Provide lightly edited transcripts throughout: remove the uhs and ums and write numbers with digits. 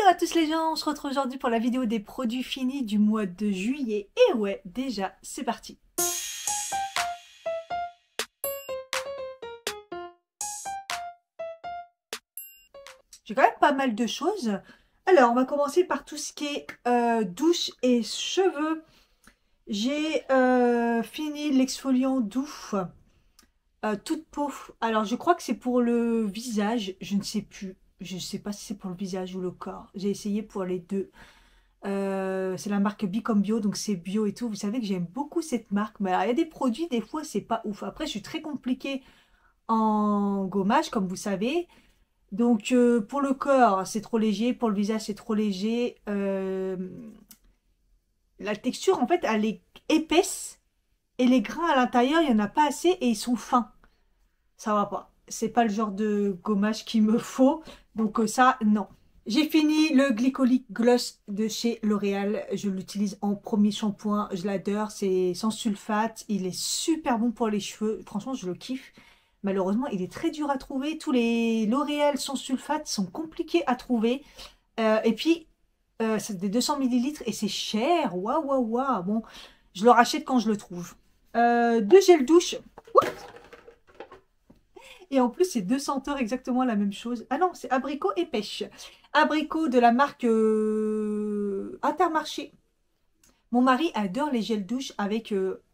Hello à tous les gens, on se retrouve aujourd'hui pour la vidéo des produits finis du mois de juillet. Et ouais, déjà, c'est parti. J'ai quand même pas mal de choses. Alors, on va commencer par tout ce qui est douche et cheveux. J'ai fini l'exfoliant doux, toute peau. Alors, je crois que c'est pour le visage, je ne sais plus. Je ne sais pas si c'est pour le visage ou le corps. J'ai essayé pour les deux. C'est la marque Bicom Bio, donc c'est bio et tout. Vous savez que j'aime beaucoup cette marque. Mais alors, il y a des produits, des fois, c'est pas ouf. Après, je suis très compliquée en gommage, comme vous savez. Donc, pour le corps, c'est trop léger. Pour le visage, c'est trop léger. La texture, en fait, elle est épaisse. Et les grains à l'intérieur, il n'y en a pas assez et ils sont fins. Ça va pas. C'est pas le genre de gommage qu'il me faut. Donc, ça, non. J'ai fini le Glycolic Gloss de chez L'Oréal. Je l'utilise en premier shampoing. Je l'adore. C'est sans sulfate. Il est super bon pour les cheveux. Franchement, je le kiffe. Malheureusement, il est très dur à trouver. Tous les L'Oréal sans sulfate sont compliqués à trouver. Et puis, c'est des 200 millilitres et c'est cher. Waouh, waouh, waouh. Bon, je le rachète quand je le trouve. Deux gels douche. Et en plus, c'est deux senteurs exactement la même chose. Ah non, c'est abricot et pêche. Abricot de la marque Intermarché. Mon mari adore les gels douche avec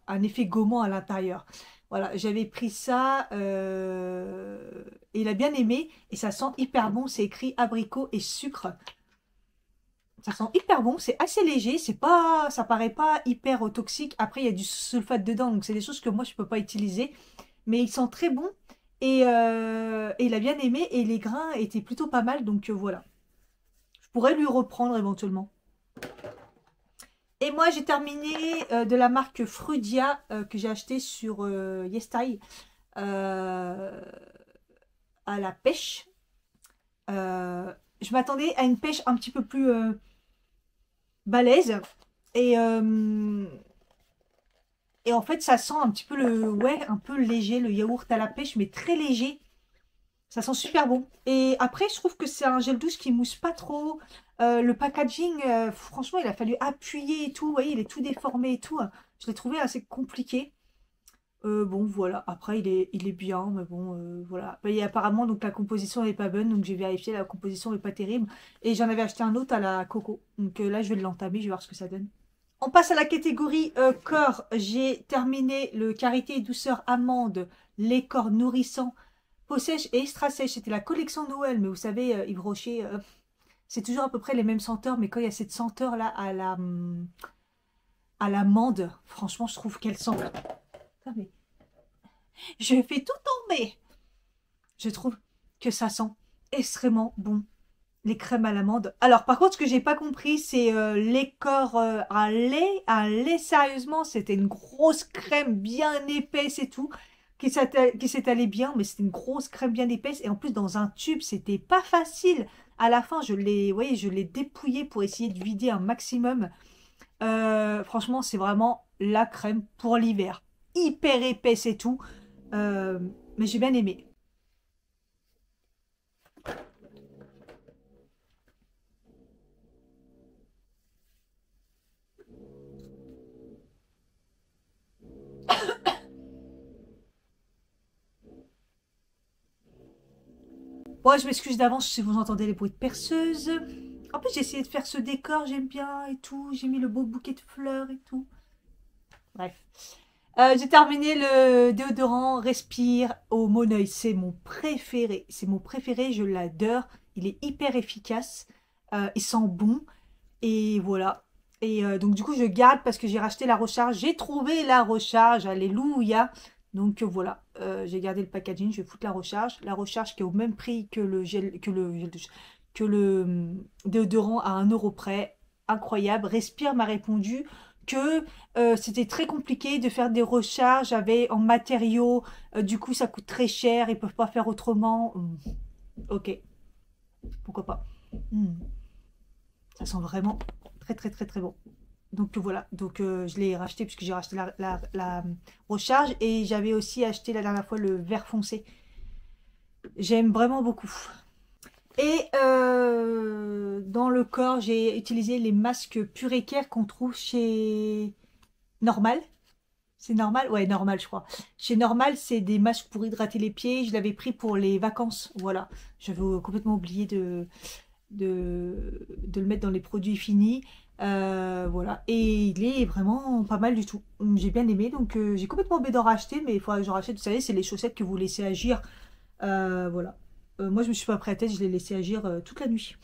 un effet gommant à l'intérieur. Voilà, j'avais pris ça et il a bien aimé. Et ça sent hyper bon. C'est écrit abricot et sucre. Ça sent hyper bon. C'est assez léger. C'est pas, ça paraît pas hyper toxique. Après, il y a du sulfate dedans. Donc, c'est des choses que moi, je peux pas utiliser. Mais il sent très bon. Et il a bien aimé et les grains étaient plutôt pas mal, donc voilà. Je pourrais lui reprendre éventuellement. Et moi, j'ai terminé de la marque Frudia que j'ai acheté sur Yestai à la pêche. Je m'attendais à une pêche un petit peu plus balèze. Et, euh, et en fait, ça sent un petit peu ouais, un peu léger, le yaourt à la pêche, mais très léger. Ça sent super bon. Et après, je trouve que c'est un gel douche qui mousse pas trop. Le packaging, franchement, il a fallu appuyer et tout. Vous voyez, il est tout déformé et tout. Je l'ai trouvé assez compliqué. Bon, voilà. Après, il est bien, mais bon, voilà. Et apparemment, donc la composition n'est pas bonne. Donc, j'ai vérifié, la composition n'est pas terrible. Et j'en avais acheté un autre à la coco. Donc là, je vais l'entamer, je vais voir ce que ça donne. On passe à la catégorie corps. J'ai terminé le Karité et douceur amande, les corps nourrissants, peau sèche et extra sèche. C'était la collection Noël, mais vous savez, Yves Rocher, c'est toujours à peu près les mêmes senteurs, mais quand il y a cette senteur-là à l'amande, franchement, je trouve qu'elle sent. Putain, mais je fais tout tomber. Je trouve que ça sent extrêmement bon. Les crèmes à l'amande. Alors, par contre, ce que j'ai pas compris, c'est les corps à lait. À lait, sérieusement, c'était une grosse crème bien épaisse et tout, qui s'étalait bien, mais c'était une grosse crème bien épaisse. Et en plus, dans un tube, c'était pas facile. À la fin, vous voyez, je l'ai dépouillé pour essayer de vider un maximum. Franchement, c'est vraiment la crème pour l'hiver. Hyper épaisse et tout. Euh, mais j'ai bien aimé. Bon, je m'excuse d'avance si vous entendez les bruits de perceuse. En plus, j'ai essayé de faire ce décor, j'aime bien et tout. J'ai mis le beau bouquet de fleurs et tout. Bref. J'ai terminé le déodorant Respire au Moneuil. C'est mon préféré. C'est mon préféré, je l'adore. Il est hyper efficace. Il sent bon. Et voilà. Et donc, du coup, je garde parce que j'ai racheté la recharge. J'ai trouvé la recharge. Alléluia. Donc, voilà. J'ai gardé le packaging. Je vais foutre la recharge. La recharge qui est au même prix que le gel, que le déodorant à 1 € près. Incroyable. Respire m'a répondu que c'était très compliqué de faire des recharges en matériaux. Du coup, ça coûte très cher. Ils peuvent pas faire autrement. Ok. Pourquoi pas. Hmm. Ça sent vraiment très très très très bon. Donc voilà, donc je l'ai racheté puisque j'ai racheté la recharge et j'avais aussi acheté la dernière fois le vert foncé. J'aime vraiment beaucoup. Et dans le corps, j'ai utilisé les masques Purecare qu'on trouve chez Normal. C'est Normal? Ouais, Normal, je crois. Chez Normal, c'est des masques pour hydrater les pieds. Je l'avais pris pour les vacances. Voilà. J'avais complètement oublié de le mettre dans les produits finis. Voilà. Et il est vraiment pas mal du tout. J'ai bien aimé. Donc, j'ai complètement oublié d'en racheter. Mais il faudra que j'en rachète. Vous savez, c'est les chaussettes que vous laissez agir. Voilà. Moi, je me suis pas prêtée. Je l'ai laissé agir toute la nuit.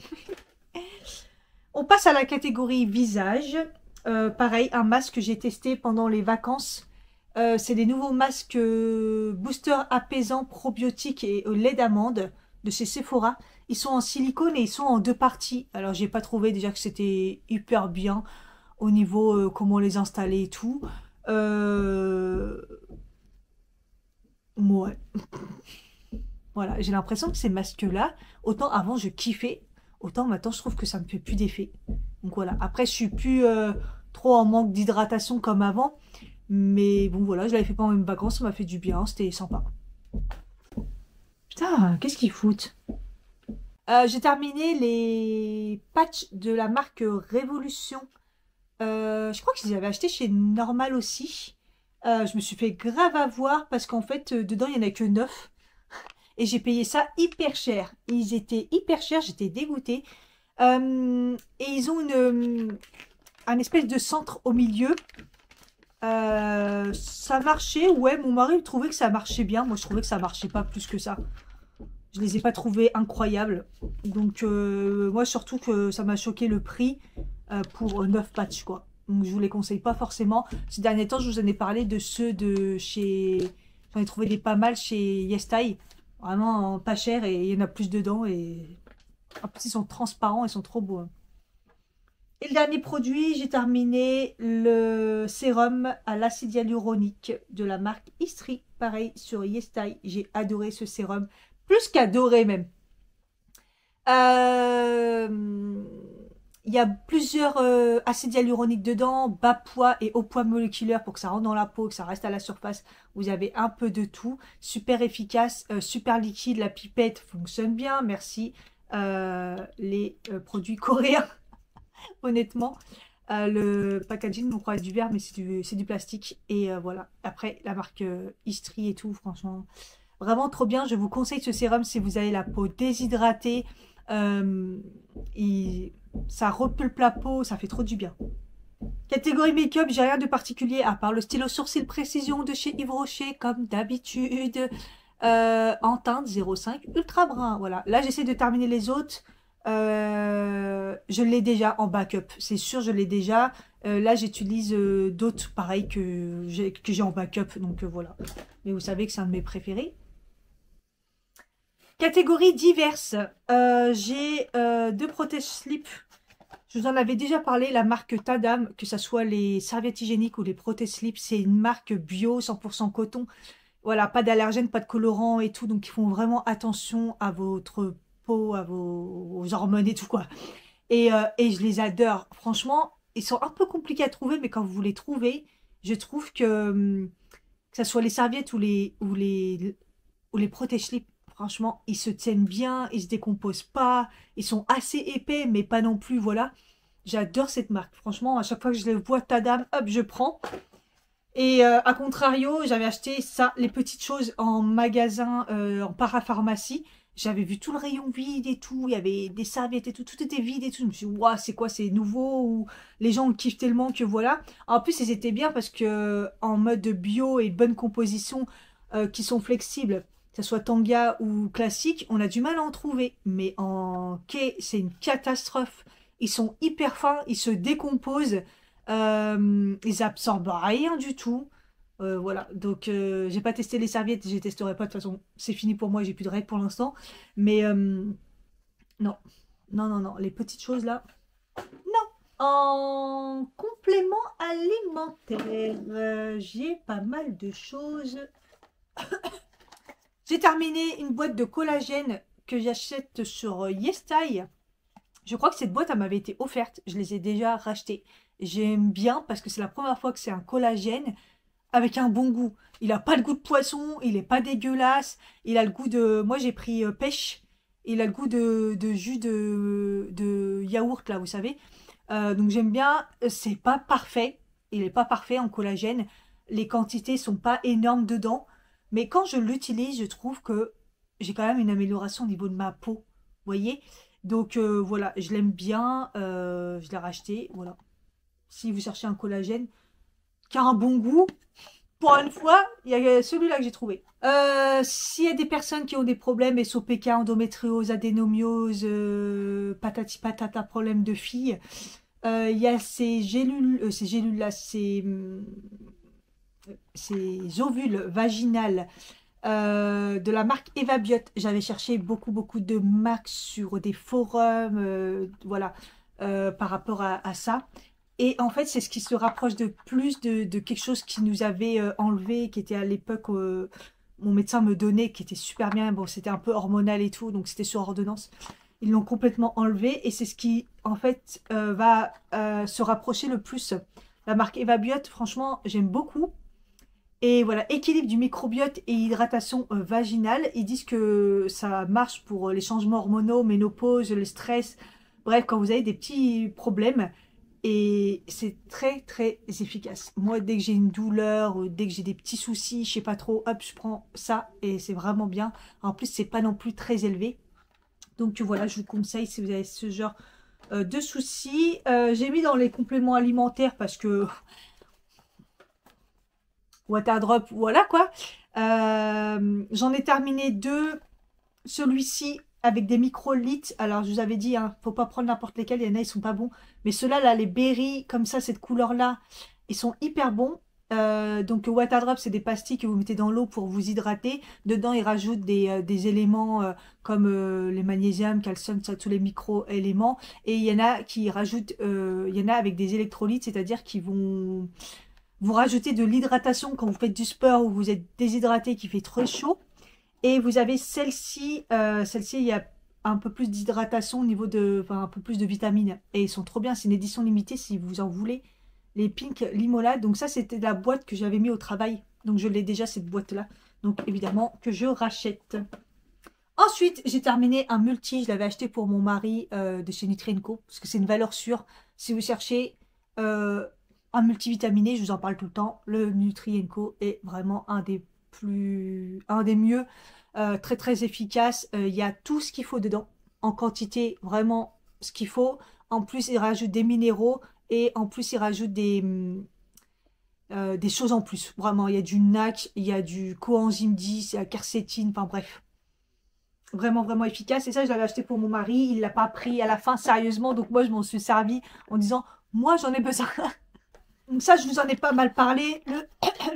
On passe à la catégorie visage. Pareil, un masque que j'ai testé pendant les vacances. C'est des nouveaux masques booster apaisant probiotique et au lait d'amande de chez Sephora. Ils sont en silicone et ils sont en deux parties. Alors, j'ai pas trouvé déjà que c'était hyper bien au niveau comment les installer et tout. Ouais. Voilà, j'ai l'impression que ces masques-là, autant avant je kiffais, autant maintenant je trouve que ça me fait plus d'effet. Donc voilà, après je suis plus trop en manque d'hydratation comme avant, mais bon voilà, je l'avais fait pendant mes vacances, ça m'a fait du bien, c'était sympa. Putain, qu'est-ce qu'ils foutent? J'ai terminé les patchs de la marque Révolution. Je crois que je les avais achetés chez Normal aussi. Je me suis fait grave avoir parce qu'en fait, dedans, il n'y en a que 9. Et j'ai payé ça hyper cher. Ils étaient hyper chers, j'étais dégoûtée. Et ils ont un espèce de centre au milieu. Ça marchait, ouais, mon mari trouvait que ça marchait bien. Moi, je trouvais que ça marchait pas plus que ça. Je les ai pas trouvés incroyables. Donc, moi, surtout que ça m'a choqué le prix pour 9 patchs, quoi. Donc, je vous les conseille pas forcément. Ces derniers temps, je vous en ai parlé de ceux de chez... J'en ai trouvé des pas mal chez YesTai. Vraiment pas cher et il y en a plus dedans. Et en plus, ils sont transparents, ils sont trop beaux, hein. Et le dernier produit, j'ai terminé le sérum à l'acide hyaluronique de la marque Istri. Pareil, sur YesTai. J'ai adoré ce sérum. Plus qu'adoré même. Il y a plusieurs acides hyaluroniques dedans, bas poids et haut poids moléculaire pour que ça rentre dans la peau, que ça reste à la surface. Vous avez un peu de tout. Super efficace, super liquide. La pipette fonctionne bien, merci. Les produits coréens, honnêtement. Le packaging, on croit du verre, mais c'est du plastique. Et voilà. Après, la marque Istri et tout, franchement, vraiment trop bien. Je vous conseille ce sérum si vous avez la peau déshydratée. Euh, Ça repulpe la peau, ça fait trop du bien. Catégorie make-up, j'ai rien de particulier à part le stylo sourcil précision de chez Yves Rocher, comme d'habitude. En teinte 05 ultra brun. Voilà. Là, j'essaie de terminer les autres. Je l'ai déjà en backup. C'est sûr, je l'ai déjà. Là, j'utilise d'autres pareils que j'ai en backup. Donc voilà. Mais vous savez que c'est un de mes préférés. Catégorie diverses. J'ai deux protège-slip. Je vous en avais déjà parlé, la marque Tadam, que ce soit les serviettes hygiéniques ou les protège-slip, c'est une marque bio, 100% coton. Voilà, pas d'allergènes, pas de colorants et tout. Donc, ils font vraiment attention à votre peau, à vos hormones et tout, quoi. Et je les adore. Franchement, ils sont un peu compliqués à trouver, mais quand vous les trouvez, je trouve que ce soit les serviettes ou les protège-slip, franchement, ils se tiennent bien, ils se décomposent pas, ils sont assez épais, mais pas non plus, voilà. J'adore cette marque. Franchement, à chaque fois que je les vois, Tadam, hop, je prends. Et à contrario, j'avais acheté ça, les petites choses en magasin, en parapharmacie. J'avais vu tout le rayon vide et tout. Il y avait des serviettes et tout. Tout était vide et tout. Je me suis dit, waouh, c'est quoi, c'est nouveau? Ou les gens kiffent tellement que voilà. En plus, ils étaient bien parce que en mode bio et bonne composition, qui sont flexibles, que ce soit Tanga ou classique, on a du mal à en trouver. Mais en quai, c'est une catastrophe. Ils sont hyper fins, ils se décomposent. Ils absorbent rien du tout. Voilà, donc j'ai pas testé les serviettes, je les testerai pas, de toute façon c'est fini pour moi, j'ai plus de règles pour l'instant. Mais non, non, non, non, les petites choses là, non. En complément alimentaire, j'ai pas mal de choses. J'ai terminé une boîte de collagène que j'achète sur YesTai. Je crois que cette boîte, elle m'avait été offerte. Je les ai déjà rachetées. J'aime bien parce que c'est la première fois que c'est un collagène avec un bon goût. Il n'a pas le goût de poisson, il n'est pas dégueulasse. Il a le goût de... Moi, j'ai pris pêche. il a le goût de jus de yaourt, là, vous savez. Donc j'aime bien, c'est pas parfait, il est pas parfait en collagène, les quantités sont pas énormes dedans, mais quand je l'utilise, je trouve que j'ai quand même une amélioration au niveau de ma peau, vous voyez. Donc voilà, je l'aime bien, je l'ai racheté, voilà. Si vous cherchez un collagène qui a un bon goût, pour une fois, il y a celui-là que j'ai trouvé. S'il y a des personnes qui ont des problèmes, SOPK, endométriose, adénomiose, patati patata, problème de filles, il y a ces gélules-là, ces ovules vaginales de la marque Evabiot. J'avais cherché beaucoup de marques sur des forums, voilà, par rapport à ça. Et en fait, c'est ce qui se rapproche de plus de quelque chose qui nous avait enlevé, qui était à l'époque, mon médecin me donnait, qui était super bien. Bon, c'était un peu hormonal et tout, donc c'était sur ordonnance. Ils l'ont complètement enlevé et c'est ce qui, en fait, va se rapprocher le plus. La marque Evabiot, franchement, j'aime beaucoup. Et voilà, équilibre du microbiote et hydratation vaginale. Ils disent que ça marche pour les changements hormonaux, ménopause, le stress. Bref, quand vous avez des petits problèmes. Et c'est très efficace. Moi, dès que j'ai une douleur, dès que j'ai des petits soucis, je sais pas trop, hop, je prends ça et c'est vraiment bien. En plus, c'est pas non plus très élevé. Donc voilà, je vous conseille si vous avez ce genre de soucis. J'ai mis dans les compléments alimentaires parce que Waterdrop, voilà quoi. J'en ai terminé deux. Celui-ci avec des microlitres. Alors, je vous avais dit, hein, faut pas prendre n'importe lesquels. Il y en a, ils sont pas bons. Mais ceux-là, là, les berries, comme ça, cette couleur-là, ils sont hyper bons. Donc, Waterdrop, c'est des pastilles que vous mettez dans l'eau pour vous hydrater. Dedans, ils rajoutent des éléments comme les magnésium, calcium, ça, tous les micro-éléments. Et il y en a qui rajoutent, il y en a avec des électrolytes, c'est-à-dire qui vont vous rajouter de l'hydratation quand vous faites du sport ou vous êtes déshydraté, qui fait trop chaud. Et vous avez celle-ci, il y a un peu plus d'hydratation au niveau de, enfin, un peu plus de vitamines. Et ils sont trop bien, c'est une édition limitée si vous en voulez. Les Pink Limonade, donc ça c'était la boîte que j'avais mis au travail. Donc je l'ai déjà cette boîte-là. Donc évidemment que je rachète. Ensuite, j'ai terminé un multi, je l'avais acheté pour mon mari de chez Nutrienco, parce que c'est une valeur sûre. Si vous cherchez un multivitaminé, je vous en parle tout le temps, le Nutrienco est vraiment un des mieux, très efficace. Il y a tout ce qu'il faut dedans, en quantité, vraiment ce qu'il faut. En plus, il rajoute des minéraux et en plus, il rajoute des choses en plus. Vraiment, il y a du NAC, il y a du coenzyme 10, il y a la quercétine, enfin bref. Vraiment efficace. Et ça, je l'avais acheté pour mon mari. Il l'a pas pris à la fin sérieusement. Donc moi, je m'en suis servi en disant, moi, j'en ai besoin. Donc ça, je vous en ai pas mal parlé.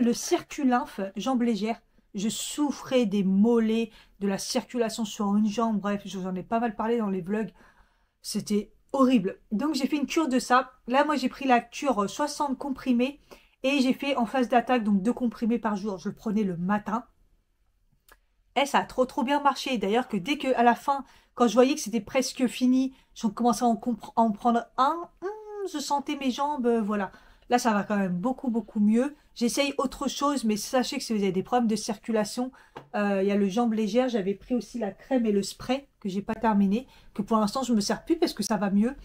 Le circulymphe, jambe légère. Je souffrais des mollets, de la circulation sur une jambe. Bref, je vous en ai pas mal parlé dans les vlogs. C'était horrible. Donc j'ai fait une cure de ça. Là, moi, j'ai pris la cure 60 comprimés. Et j'ai fait en phase d'attaque, donc 2 comprimés par jour. Je le prenais le matin. Et ça a trop bien marché. D'ailleurs, que dès que à la fin, quand je voyais que c'était presque fini, j'en commençais à en prendre un. Je sentais mes jambes, voilà. Là, ça va quand même beaucoup mieux. J'essaye autre chose, mais sachez que si vous avez des problèmes de circulation, il y a le jambe légère. J'avais pris aussi la crème et le spray que j'ai pas terminé, que pour l'instant je me sers plus parce que ça va mieux.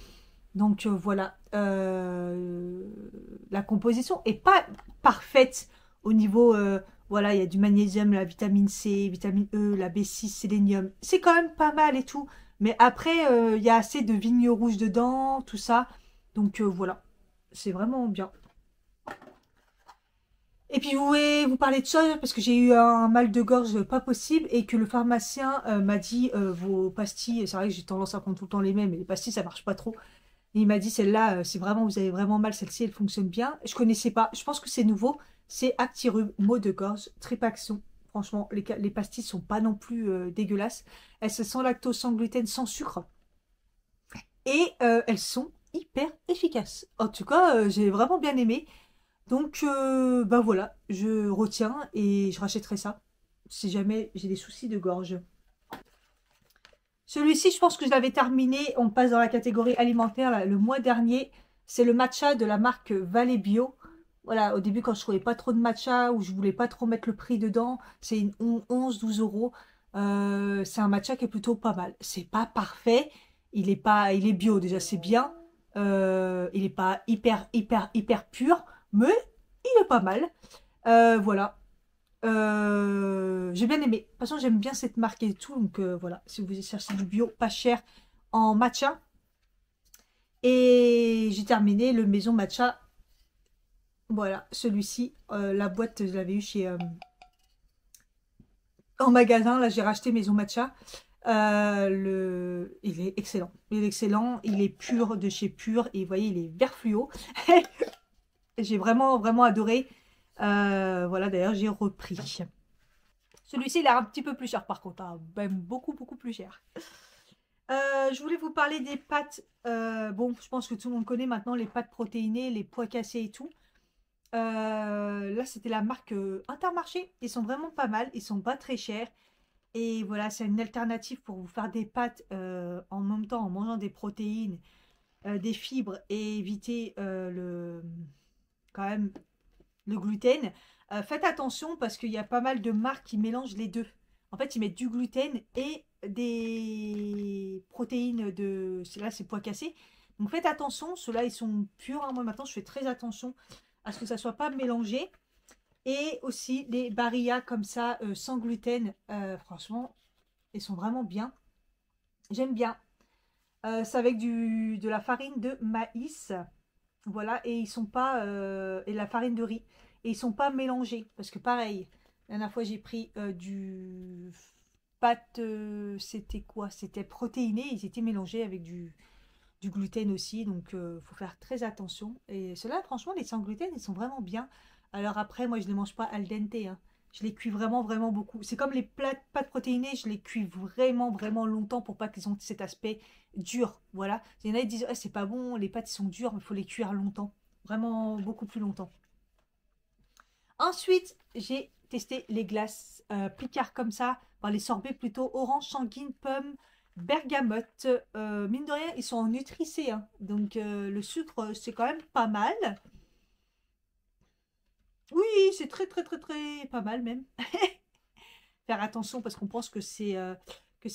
Donc voilà, la composition est pas parfaite au niveau, voilà, il y a du magnésium, la vitamine C, vitamine E, la B6, sélénium. C'est quand même pas mal et tout. Mais après, il y a assez de vignes rouges dedans, tout ça. Donc voilà, c'est vraiment bien. Et puis vous voulez vous parler de ça parce que j'ai eu un mal de gorge pas possible et que le pharmacien m'a dit vos pastilles, c'est vrai que j'ai tendance à prendre tout le temps les mêmes, mais les pastilles ça marche pas trop. Et il m'a dit celle-là, c'est vraiment, vous avez vraiment mal, celle-ci elle fonctionne bien. Je connaissais pas, je pense que c'est nouveau, c'est Actirub, maux de gorge, Tripaction. Franchement, les pastilles sont pas non plus dégueulasses. Elles sont sans lactose, sans gluten, sans sucre. Et elles sont hyper efficaces. En tout cas, j'ai vraiment bien aimé. Donc, bah voilà, je retiens et je rachèterai ça si jamais j'ai des soucis de gorge. Celui-ci, je pense que je l'avais terminé. On passe dans la catégorie alimentaire là, le mois dernier. C'est le matcha de la marque Valley Bio. Voilà, au début, quand je trouvais pas trop de matcha ou je voulais pas trop mettre le prix dedans, c'est une 11-12 euros. C'est un matcha qui est plutôt pas mal. C'est pas parfait. Il est bio déjà, c'est bien. Il est pas hyper pur, mais il est pas mal. Voilà. J'ai bien aimé. De toute façon, j'aime bien cette marque et tout. Donc voilà, si vous cherchez du bio pas cher en matcha. Et j'ai terminé le maison matcha. Voilà, celui-ci. La boîte, je l'avais eu chez en magasin. Là, j'ai racheté maison matcha. Il est excellent. Il est excellent. Il est pur de chez Pur. Et vous voyez, il est vert fluo. J'ai vraiment adoré. Voilà, d'ailleurs, j'ai repris. Celui-ci, il est un petit peu plus cher par contre, hein. Même beaucoup plus cher. Je voulais vous parler des pâtes. Bon, je pense que tout le monde connaît maintenant les pâtes protéinées, les pois cassés et tout. Là, c'était la marque Intermarché. Ils sont vraiment pas mal. Ils sont pas très chers. Et voilà, c'est une alternative pour vous faire des pâtes en même temps en mangeant des protéines, des fibres et éviter quand même le gluten. Faites attention parce qu'il y a pas mal de marques qui mélangent les deux. En fait, ils mettent du gluten et des protéines de... Là, c'est pois cassés. Donc faites attention, ceux-là, ils sont purs, hein. Moi, maintenant, je fais très attention à ce que ça ne soit pas mélangé. Et aussi, les Barilla comme ça, sans gluten, franchement, ils sont vraiment bien. J'aime bien. C'est avec de la farine de maïs. Voilà, et ils sont pas... et la farine de riz. Et ils sont pas mélangés. Parce que pareil, la dernière fois, j'ai pris du pâte... c'était quoi? C'était protéiné. Ils étaient mélangés avec du gluten aussi. Donc, il faut faire très attention. Et ceux-là, franchement, les sans gluten, ils sont vraiment bien. Alors après, moi, je ne les mange pas al dente, hein. Je les cuis vraiment beaucoup. C'est comme les pâtes protéinées, je les cuis vraiment longtemps pour pas qu'ils aient cet aspect dur. Voilà. Il y en a qui disent, ah, c'est pas bon, les pâtes sont dures, mais il faut les cuire longtemps. Vraiment beaucoup plus longtemps. Ensuite, j'ai testé les glaces Picard comme ça, enfin, les sorbets plutôt orange, sanguine, pomme, bergamote. Mine de rien, ils sont en Nutri-C, hein. Donc le sucre, c'est quand même pas mal. Oui, c'est très pas mal même. Faire attention parce qu'on pense que c'est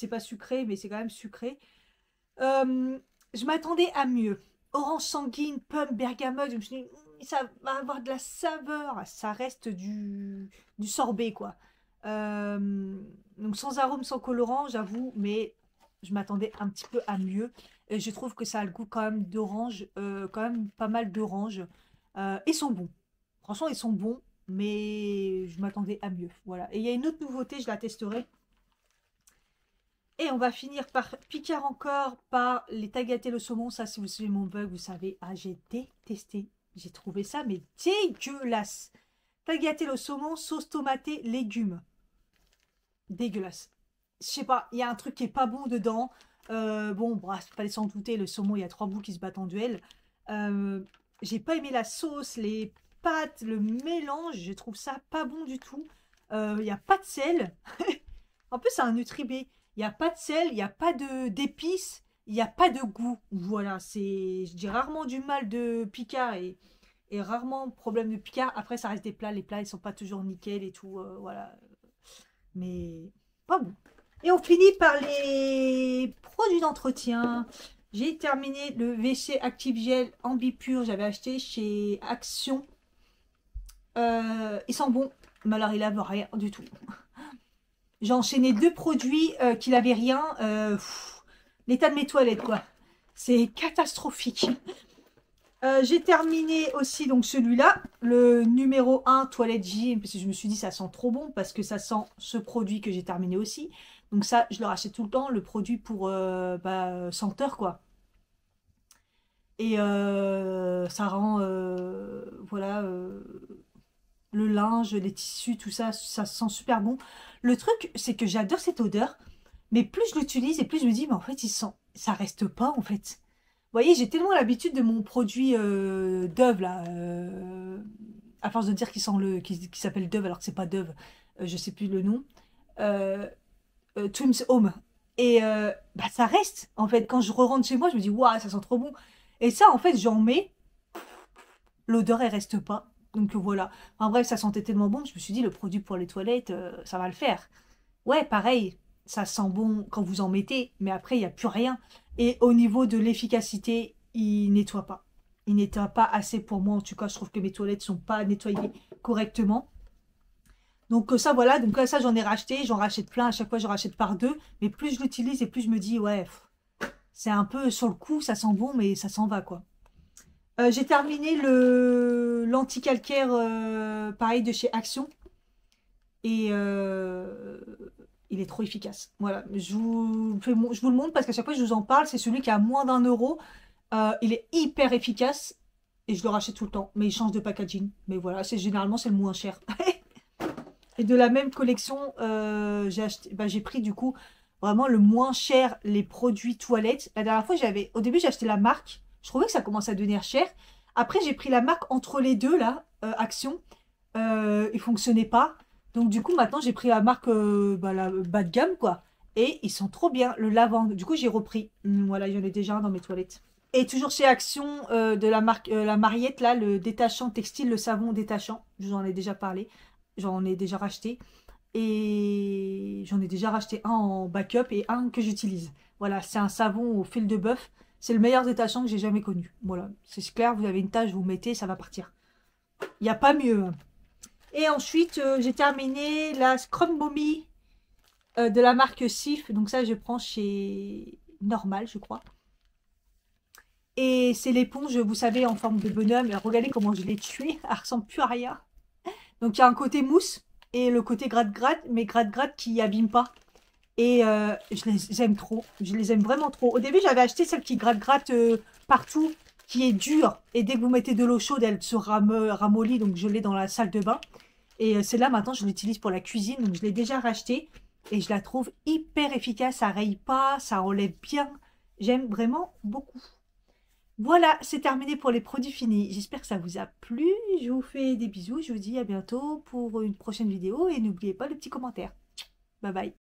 pas sucré, mais c'est quand même sucré. Euh, je m'attendais à mieux. Orange sanguine, pomme, bergamote, je me suis dit, ça va avoir de la saveur. Ça reste du sorbet, quoi. Donc sans arôme, sans colorant, j'avoue, mais je m'attendais un petit peu à mieux. Et je trouve que ça a le goût quand même d'orange, quand même pas mal d'orange. Ils sont bons. Franchement, ils sont bons, mais je m'attendais à mieux. Voilà. Et il y a une autre nouveauté, je la testerai. Et on va finir par Picard encore, par les tagliatelles au saumon. Ça, si vous suivez mon bug, vous savez, ah, j'ai détesté. J'ai trouvé ça, mais dégueulasse. Tagliatelle au saumon, sauce tomatée, légumes. Dégueulasse. Je sais pas, il y a un truc qui est pas bon dedans. Bon, bref, fallait s'en douter, le saumon, il y a trois bouts qui se battent en duel. J'ai pas aimé la sauce, les pâtes, le mélange, je trouve ça pas bon du tout. Il n'y a pas de sel. En plus, c'est un Nutribé. Il n'y a pas de sel, il n'y a pas d'épices, il n'y a pas de goût. Voilà, je dis rarement du mal de Picard et rarement problème de Picard. Après, ça reste des plats. Les plats, ils sont pas toujours nickel et tout. Voilà. Mais pas bon. Et on finit par les produits d'entretien. J'ai terminé le WC Active Gel Ambipur. J'avais acheté chez Action. Ils sont bons, mais alors ils lavent rien du tout. J'ai enchaîné deux produits qui n'avaient rien. L'état de mes toilettes, quoi. C'est catastrophique. J'ai terminé aussi donc celui-là, le numéro 1 Toilette J, parce que je me suis dit ça sent trop bon, parce que ça sent ce produit que j'ai terminé aussi. Donc ça, je le rachète tout le temps, le produit pour senteur, quoi. Et ça rend, voilà, le linge, les tissus, tout ça, ça sent super bon. Le truc, c'est que j'adore cette odeur, mais plus je l'utilise et plus je me dis, mais en fait, ça reste pas, en fait. Vous voyez, j'ai tellement l'habitude de mon produit Dove, là, à force de dire qui s'appelle Dove, alors que c'est pas Dove, je sais plus le nom, euh, Twims Home. Et bah, ça reste, en fait, quand je re-rentre chez moi, je me dis, waouh, ça sent trop bon. Et ça, en fait, j'en mets, l'odeur, elle reste pas. Donc voilà. Enfin bref, ça sentait tellement bon que je me suis dit, le produit pour les toilettes, ça va le faire. Ouais, pareil. ça sent bon quand vous en mettez, mais après, il n'y a plus rien. Et au niveau de l'efficacité, il nettoie pas. Il nettoie pas assez pour moi. En tout cas, je trouve que mes toilettes sont pas nettoyées correctement. Donc ça, voilà. Donc ça, j'en ai racheté. J'en rachète plein. À chaque fois, j'en rachète par deux. Mais plus je l'utilise et plus je me dis, ouais, c'est un peu sur le coup, ça sent bon, mais ça s'en va, quoi. J'ai terminé le l'anti-calcaire, pareil, de chez Action. Et il est trop efficace. Voilà, je vous le montre parce qu'à chaque fois que je vous en parle, c'est celui qui a moins d'1 euro. Il est hyper efficace et je le rachète tout le temps. Mais il change de packaging. Mais voilà, généralement c'est le moins cher. Et de la même collection, j'ai pris du coup vraiment le moins cher, les produits toilettes. La dernière fois, au début j'ai acheté la marque. Je trouvais que ça commençait à devenir cher. Après j'ai pris la marque entre les deux là, Action. Il fonctionnait pas. Donc du coup maintenant j'ai pris la marque, la bas de gamme quoi. Et ils sont trop bien, le lavande. Du coup j'ai repris. Voilà, j'en ai déjà un dans mes toilettes. Et toujours chez Action, de la marque la Mariette là, le détachant textile, le savon détachant. Je vous en ai déjà parlé. J'en ai déjà racheté. Et j'en ai déjà racheté un en backup et un que j'utilise. Voilà, c'est un savon au fil de bœuf. C'est le meilleur détachant que j'ai jamais connu. Voilà, c'est clair, vous avez une tache, vous mettez, ça va partir. Il n'y a pas mieux. Et ensuite, j'ai terminé la Scrum Mommy de la marque Sif. Donc ça, je prends chez Normal, je crois. Et c'est l'éponge, vous savez, en forme de bonhomme. Alors, regardez comment je l'ai tuée. Elle ressemble plus à rien. Donc, il y a un côté mousse et le côté gratte-gratte, mais gratte-gratte qui abîme pas. Et je les aime trop. Je les aime vraiment trop. Au début, j'avais acheté celle qui gratte-gratte partout, qui est dure. Et dès que vous mettez de l'eau chaude, elle se ramollit. Donc, je l'ai dans la salle de bain. Et celle-là, maintenant, je l'utilise pour la cuisine. Donc, je l'ai déjà rachetée. Et je la trouve hyper efficace. Ça raye pas, ça enlève bien. J'aime vraiment beaucoup. Voilà, c'est terminé pour les produits finis. J'espère que ça vous a plu. Je vous fais des bisous. Je vous dis à bientôt pour une prochaine vidéo. Et n'oubliez pas le petit commentaire. Bye bye.